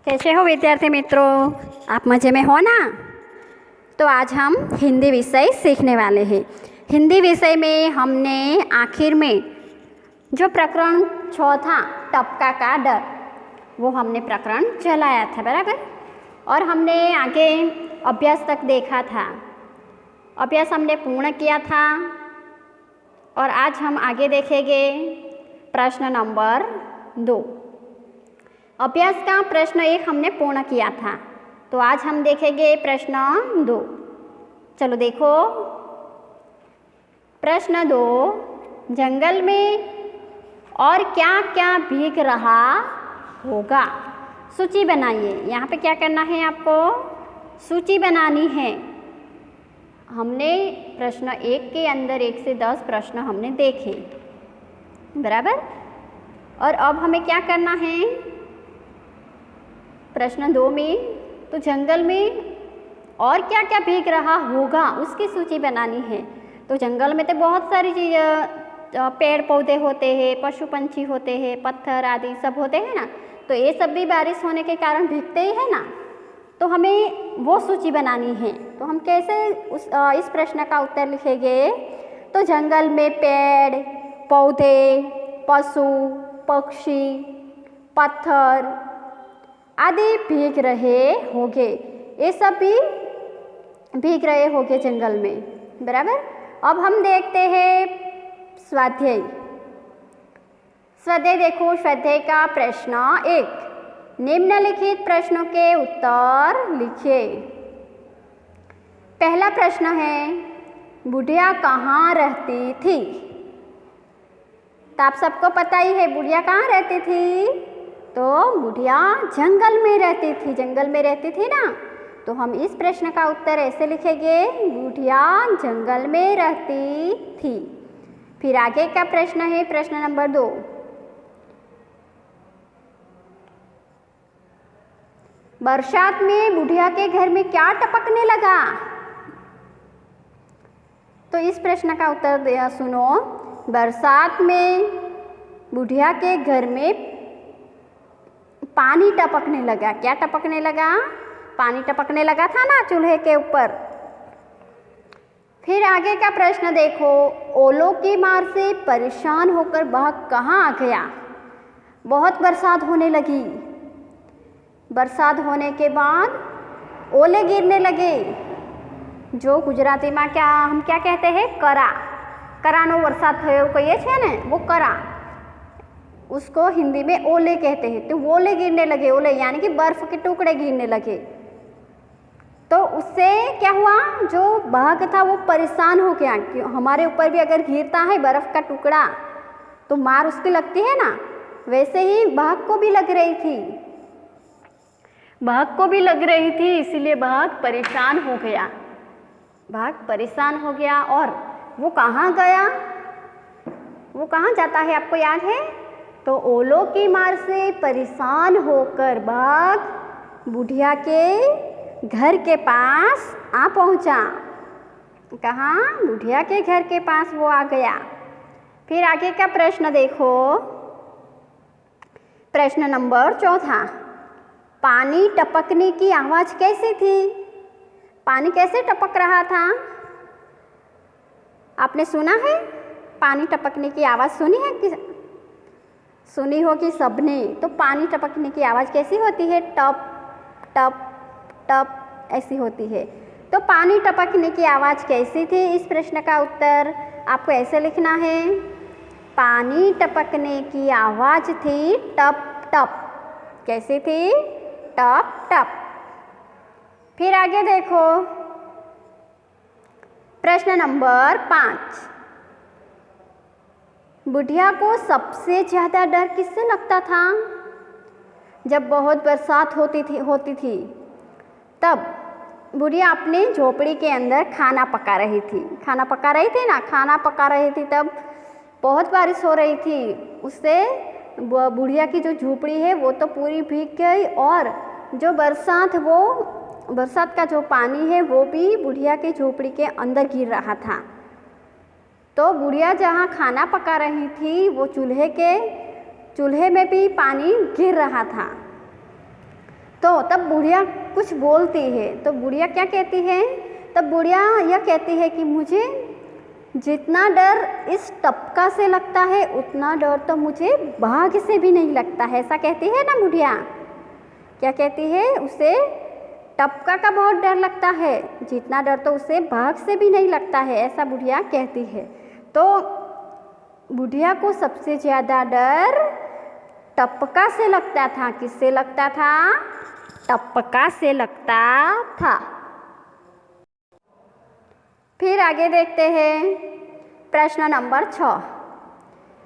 कैसे हो विद्यार्थी मित्रों, आप मज़े में हो ना। तो आज हम हिंदी विषय सीखने वाले हैं। हिंदी विषय में हमने आखिर में जो प्रकरण चौथा टपका का डर, वो हमने प्रकरण चलाया था बराबर। और हमने आगे अभ्यास तक देखा था, अभ्यास हमने पूर्ण किया था। और आज हम आगे देखेंगे प्रश्न नंबर 2। अभ्यास का प्रश्न 1 हमने पूर्ण किया था, तो आज हम देखेंगे प्रश्न 2। चलो देखो प्रश्न 2, जंगल में और क्या क्या भीग रहा होगा। सूची बनाइए। यहाँ पे क्या करना है आपको, सूची बनानी है। हमने प्रश्न 1 के अंदर 1 से 10 प्रश्न हमने देखे बराबर। और अब हमें क्या करना है, प्रश्न 2 में तो जंगल में और क्या क्या भीग रहा होगा उसकी सूची बनानी है। तो जंगल में तो बहुत सारी चीज़, पेड़ पौधे होते हैं, पशु पंछी होते हैं, पत्थर आदि सब होते हैं ना। तो ये सब भी बारिश होने के कारण भीगते ही है ना। तो हमें वो सूची बनानी है। तो हम कैसे इस प्रश्न का उत्तर लिखेंगे। तो जंगल में पेड़ पौधे, पशु पक्षी, पत्थर आदि भीग रहे होंगे। ये सब भी भीग रहे होंगे जंगल में बराबर। अब हम देखते हैं स्वाध्याय। स्वाध्याय देखो, स्वाध्याय का प्रश्न 1, निम्नलिखित प्रश्नों के उत्तर लिखिए। पहला प्रश्न है, बुढ़िया कहाँ रहती थी। तो आप सबको पता ही है बुढ़िया कहाँ रहती थी। तो बुढ़िया जंगल में रहती थी, जंगल में रहती थी ना। तो हम इस प्रश्न का उत्तर ऐसे लिखेंगे, बुढ़िया जंगल में रहती थी। फिर आगे का प्रश्न है प्रश्न नंबर 2, बरसात में बुढ़िया के घर में क्या टपकने लगा। तो इस प्रश्न का उत्तर सुनो, बरसात में बुढ़िया के घर में पानी टपकने लगा। क्या टपकने लगा, पानी टपकने लगा था ना चूल्हे के ऊपर। फिर आगे का प्रश्न देखो, ओलों की मार से परेशान होकर वह कहाँ आ गया। बहुत बरसात होने लगी, बरसात होने के बाद ओले गिरने लगे, जो गुजराती में हम क्या कहते हैं, करा। करानो वरसाद थयो कहिए छे ने, वो करा, उसको हिंदी में ओले कहते हैं। तो ओले गिरने लगे, ओले यानी कि बर्फ के टुकड़े गिरने लगे। तो उससे क्या हुआ, जो बाघ था वो परेशान हो गया कि हमारे ऊपर भी अगर गिरता है बर्फ का टुकड़ा तो मार उसकी लगती है ना। वैसे ही बाघ को भी लग रही थी, बाघ को भी लग रही थी, इसीलिए बाघ परेशान हो गया। बाघ परेशान हो गया और वो कहाँ गया, वो कहाँ जाता है आपको याद है। तो ओलों की मार से परेशान होकर बाघ बुढ़िया के घर के पास आ पहुँचा। कहाँ, बुढ़िया के घर के पास वो आ गया। फिर आगे का प्रश्न देखो, प्रश्न नंबर 4, पानी टपकने की आवाज़ कैसी थी। पानी कैसे टपक रहा था, आपने सुना है। पानी टपकने की आवाज़ सुनी है कि सुनी होगी सबने। तो पानी टपकने की आवाज़ कैसी होती है, टप टप टप ऐसी होती है। तो पानी टपकने की आवाज़ कैसी थी, इस प्रश्न का उत्तर आपको ऐसे लिखना है, पानी टपकने की आवाज़ थी टप टप। कैसी थी, टप टप। फिर आगे देखो प्रश्न नंबर 5, बुढ़िया को सबसे ज़्यादा डर किससे लगता था। जब बहुत बरसात होती थी तब बुढ़िया अपने झोपड़ी के अंदर खाना पका रही थी। खाना पका रही थी ना, खाना पका रही थी, तब बहुत बारिश हो रही थी। उससे बुढ़िया की जो झोपड़ी है वो तो पूरी भीग गई, और जो बरसात का जो पानी है वो भी बुढ़िया की झोपड़ी के अंदर गिर रहा था। तो बुढ़िया जहाँ खाना पका रही थी वो चूल्हे में भी पानी गिर रहा था। तो तब बुढ़िया कुछ बोलती है, तो बुढ़िया क्या कहती है? तब बुढ़िया यह कहती है कि मुझे जितना डर इस टपका से लगता है उतना डर तो मुझे बाघ से भी नहीं लगता है। ऐसा कहती है ना बुढ़िया। क्या कहती है? उसे टपका का बहुत डर लगता है, जितना डर तो उसे बाघ से भी नहीं लगता है, ऐसा बुढ़िया कहती है। तो बुढ़िया को सबसे ज़्यादा डर टपका से लगता था। किससे लगता था? टपका से लगता था। फिर आगे देखते हैं प्रश्न नंबर 6।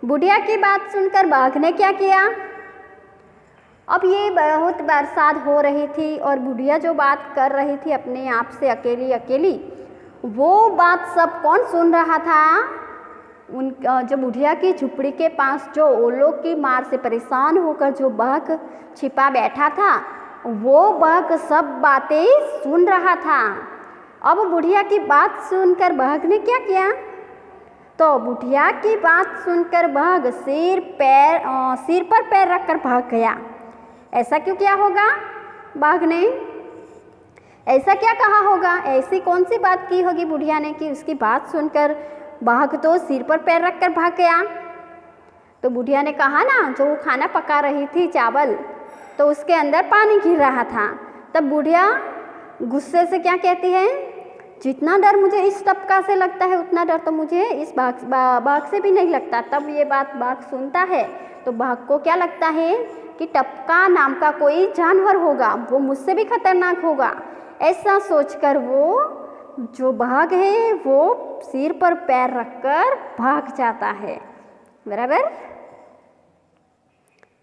बुढ़िया की बात सुनकर बाघ ने क्या किया? अब ये बहुत बरसात हो रही थी और बुढ़िया जो बात कर रही थी अपने आप से अकेली अकेली, वो बात सब कौन सुन रहा था? जो बुढ़िया की झुपड़ी के पास जो ओलों की मार से परेशान होकर जो बाघ छिपा बैठा था, वो बाघ सब बातें सुन रहा था। अब बुढ़िया की बात सुनकर बाघ ने क्या किया? तो बुढ़िया की बात सुनकर बाघ सिर पर पैर रखकर भाग गया। ऐसा क्यों किया होगा बाघ ने? ऐसा क्या कहा होगा? ऐसी कौन सी बात की होगी बुढ़िया ने कि उसकी बात सुनकर बाघ तो सिर पर पैर रखकर भाग गया? तो बुढ़िया ने कहा ना, जो वो खाना पका रही थी चावल, तो उसके अंदर पानी गिर रहा था। तब बुढ़िया गुस्से से क्या कहती है? जितना डर मुझे इस टपका से लगता है उतना डर तो मुझे इस बाघ से भी नहीं लगता। तब ये बात बाघ सुनता है तो बाघ को क्या लगता है कि टपका नाम का कोई जानवर होगा, वो मुझसे भी खतरनाक होगा। ऐसा सोचकर वो जो बाघ है वो सिर पर पैर रखकर भाग जाता है। बराबर।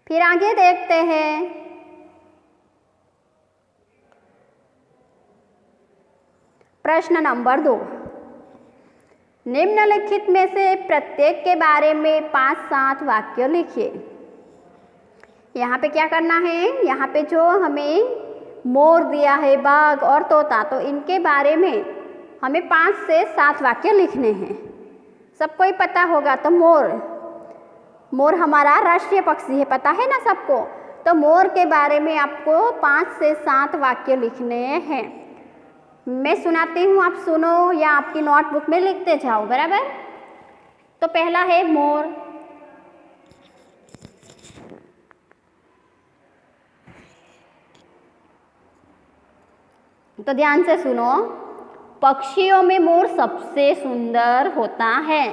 फिर आगे देखते हैं प्रश्न नंबर 2। निम्नलिखित में से प्रत्येक के बारे में 5-7 वाक्य लिखिए। यहाँ पे क्या करना है? यहाँ पे जो हमें मोर दिया है, बाघ और तोता, तो इनके बारे में हमें 5 से 7 वाक्य लिखने हैं। सबको ही पता होगा। तो मोर हमारा राष्ट्रीय पक्षी है, पता है ना सबको। तो मोर के बारे में आपको 5 से 7 वाक्य लिखने हैं। मैं सुनाती हूँ, आप सुनो या आपकी नोटबुक में लिखते जाओ। बराबर। तो पहला है मोर। तो ध्यान से सुनो। पक्षियों में मोर सबसे सुंदर होता है।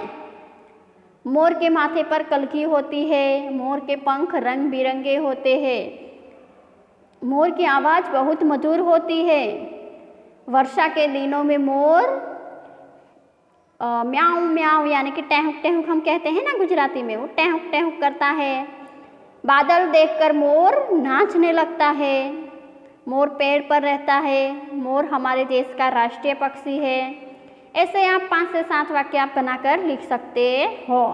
मोर के माथे पर कलकी होती है। मोर के पंख रंग बिरंगे होते हैं। मोर की आवाज़ बहुत मधुर होती है। वर्षा के दिनों में मोर म्याऊं म्याऊं यानी कि टहूक टहूक हम कहते हैं ना गुजराती में, वो टहूक टहूक करता है। बादल देखकर मोर नाचने लगता है। मोर पेड़ पर रहता है। मोर हमारे देश का राष्ट्रीय पक्षी है। ऐसे आप 5 से 7 वाक्य आप बनाकर लिख सकते हो।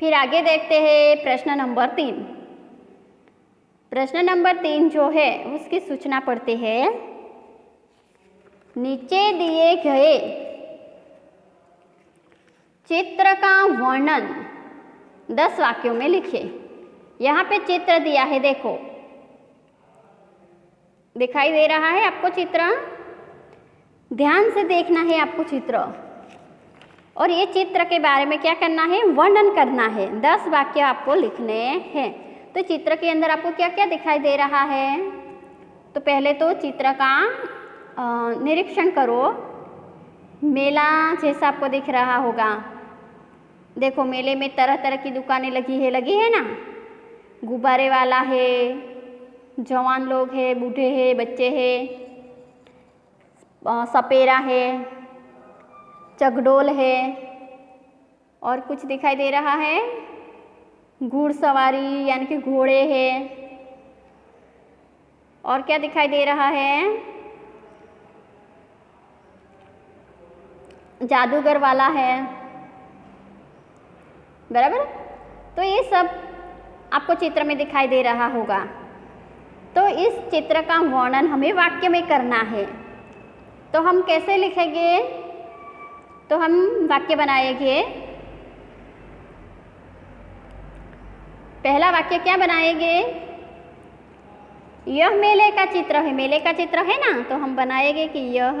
फिर आगे देखते हैं प्रश्न नंबर 3। प्रश्न नंबर 3 जो है उसकी सूचना पढ़ते हैं। नीचे दिए गए चित्र का वर्णन 10 वाक्यों में लिखिए। यहाँ पे चित्र दिया है, देखो दिखाई दे रहा है आपको चित्र। ध्यान से देखना है आपको चित्र, और ये चित्र के बारे में क्या करना है? वर्णन करना है। 10 वाक्य आपको लिखने हैं। तो चित्र के अंदर आपको क्या क्या दिखाई दे रहा है? तो पहले तो चित्र का निरीक्षण करो। मेला जैसा आपको दिख रहा होगा। देखो मेले में तरह तरह की दुकानें लगी है ना। गुब्बारे वाला है, जवान लोग हैं, बूढ़े हैं, बच्चे हैं, सपेरा है, चकडोल है, और कुछ दिखाई दे रहा है घुड़सवारी यानी कि घोड़े हैं। और क्या दिखाई दे रहा है? जादूगर वाला है। बराबर। तो ये सब आपको चित्र में दिखाई दे रहा होगा। तो इस चित्र का वर्णन हमें वाक्य में करना है। तो हम कैसे लिखेंगे? तो हम वाक्य बनाएंगे। पहला वाक्य क्या बनाएंगे? यह मेले का चित्र है, मेले का चित्र है ना, तो हम बनाएंगे कि यह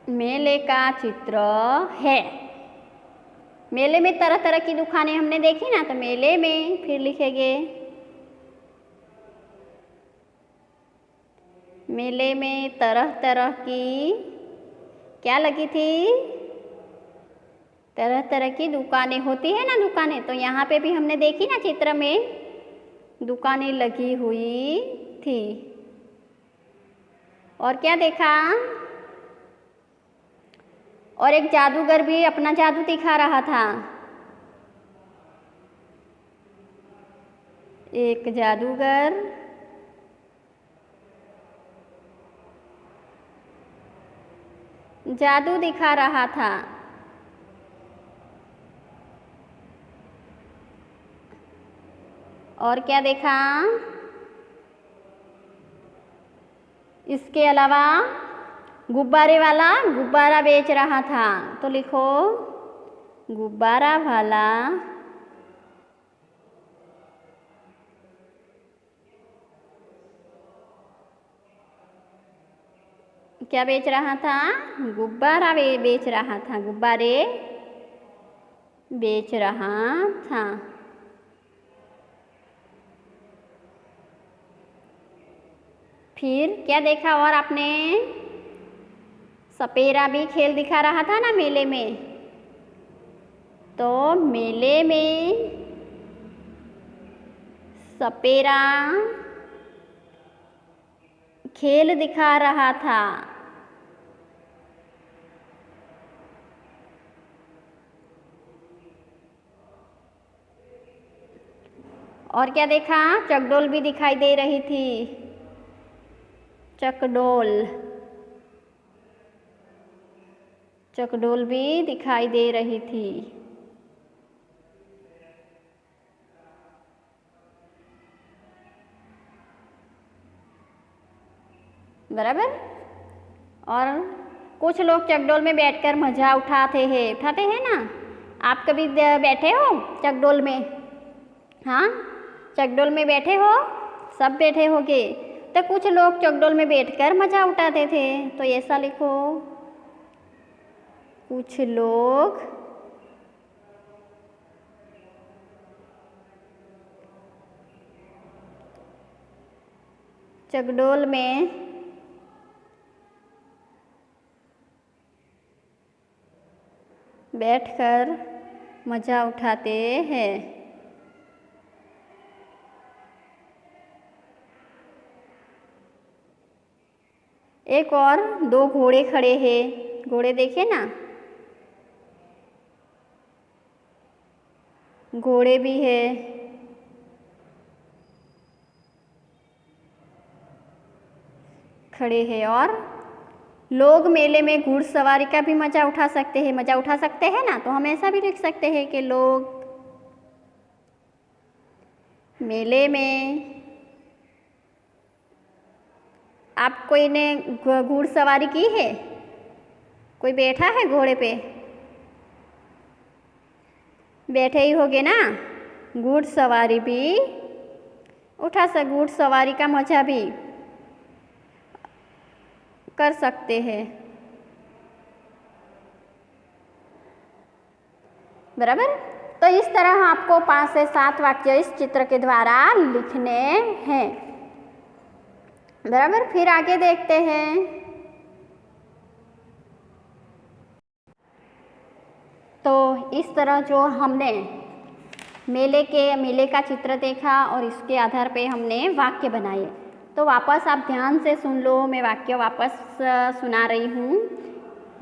मेले का चित्र है। मेले में तरह तरह की दुकानें हमने देखी ना, तो मेले में फिर लिखेंगे मेले में तरह तरह की क्या लगी थी, तरह तरह की दुकानें होती है ना, दुकानें। तो यहाँ पे भी हमने देखी ना चित्र में दुकानें लगी हुई थी। और क्या देखा, और एक जादूगर भी अपना जादू दिखा रहा था। एक जादूगर जादू दिखा रहा था। और क्या देखा, इसके अलावा गुब्बारे वाला गुब्बारा बेच रहा था। तो लिखो गुब्बारा वाला क्या बेच रहा था, गुब्बारा बेच रहा था, गुब्बारे बेच रहा था। फिर क्या देखा और आपने, सपेरा भी खेल दिखा रहा था ना मेले में। तो मेले में सपेरा खेल दिखा रहा था। और क्या देखा, चकडोल भी दिखाई दे रही थी, चकडोल, चकडोल भी दिखाई दे रही थी। बराबर। और कुछ लोग चकडोल में बैठकर मज़ा उठाते हैं ना। आप कभी बैठे हो चकडोल में? हाँ, चकडोल में बैठे हो, सब बैठे होगे। तो कुछ लोग चकडोल में बैठकर मज़ा उठाते थे। तो ऐसा लिखो, कुछ लोग चकडोल में बैठकर मज़ा उठाते हैं। एक और दो घोड़े खड़े हैं, घोड़े देखे ना, घोड़े भी है। खड़े हैं। और लोग मेले में घुड़सवारी का भी मज़ा उठा सकते हैं, मज़ा उठा सकते हैं ना। तो हम ऐसा भी लिख सकते हैं कि लोग मेले में, आप कोई ने घुड़सवारी की है, कोई बैठा है घोड़े पे, बैठे ही होगे ना। घुड़सवारी भी घुड़सवारी का मज़ा भी कर सकते हैं। बराबर। तो इस तरह आपको 5 से 7 वाक्य इस चित्र के द्वारा लिखने हैं। बराबर। फिर आगे देखते हैं। तो इस तरह जो हमने मेले का चित्र देखा और इसके आधार पे हमने वाक्य बनाए। तो वापस आप ध्यान से सुन लो, मैं वाक्य वापस सुना रही हूँ।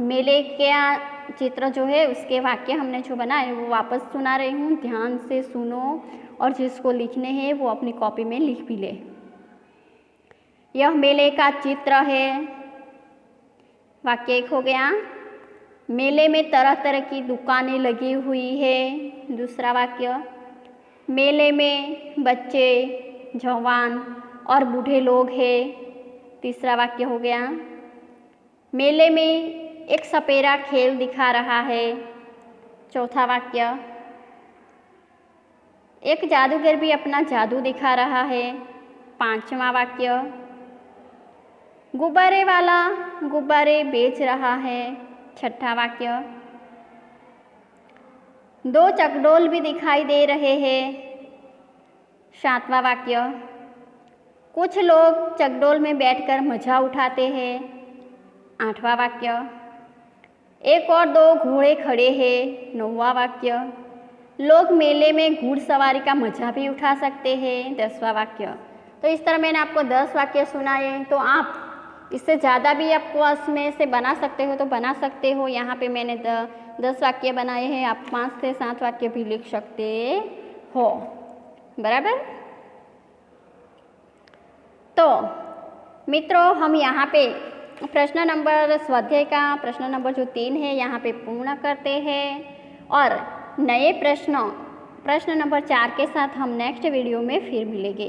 मेले का चित्र जो है उसके वाक्य हमने जो बनाए वो वापस सुना रही हूँ, ध्यान से सुनो और जिसको लिखने हैं वो अपनी कॉपी में लिख भी ले। यह मेले का चित्र है, वाक्य 1 हो गया। मेले में तरह तरह की दुकानें लगी हुई है, दूसरा वाक्य। मेले में बच्चे, जवान और बूढ़े लोग हैं, तीसरा वाक्य हो गया। मेले में एक सपेरा खेल दिखा रहा है। चौथा वाक्य, एक जादूगर भी अपना जादू दिखा रहा है। पांचवा वाक्य, गुब्बारे वाला गुब्बारे बेच रहा है। छठा वाक्य, दो चकडोल भी दिखाई दे रहे हैं। सातवां वाक्य, कुछ लोग चकडोल में बैठकर मजा उठाते हैं। आठवां वाक्य, एक और दो घोड़े खड़े हैं। नौवां वाक्य, लोग मेले में घुड़सवारी का मजा भी उठा सकते हैं। 10वां वाक्य। तो इस तरह मैंने आपको 10 वाक्य सुनाए, तो आप इससे ज़्यादा भी आपको इसमें से बना सकते हो तो बना सकते हो। यहाँ पे मैंने 10 वाक्य बनाए हैं, आप 5 से 7 वाक्य भी लिख सकते हो, बराबर। तो मित्रों, हम यहाँ पे प्रश्न नंबर स्वाध्याय का प्रश्न नंबर जो 3 है यहाँ पे पूर्ण करते हैं, और नए प्रश्न नंबर 4 के साथ हम नेक्स्ट वीडियो में फिर मिलेंगे।